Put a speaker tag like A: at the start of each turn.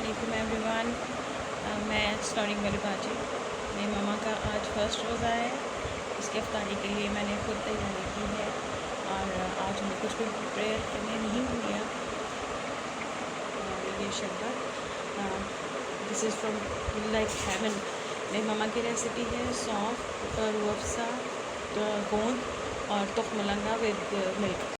A: अस्सलामुअलैकुम एवरीवन। मैं स्टॉर्निंग वाली बाजी। मेरी मामा का आज फर्स्ट रोज़ा है। इसकी अफ्तारी के लिए मैंने खुद तैयारी की है और आज हमें कुछ भी प्रेयर करने नहीं दिया। ये शरबत this is from like heaven. मेरी मामा की रेसिपी है सौंफ, रूह अफ़ज़ा, गोंद और तुख्म मलंगा विद मिल्क।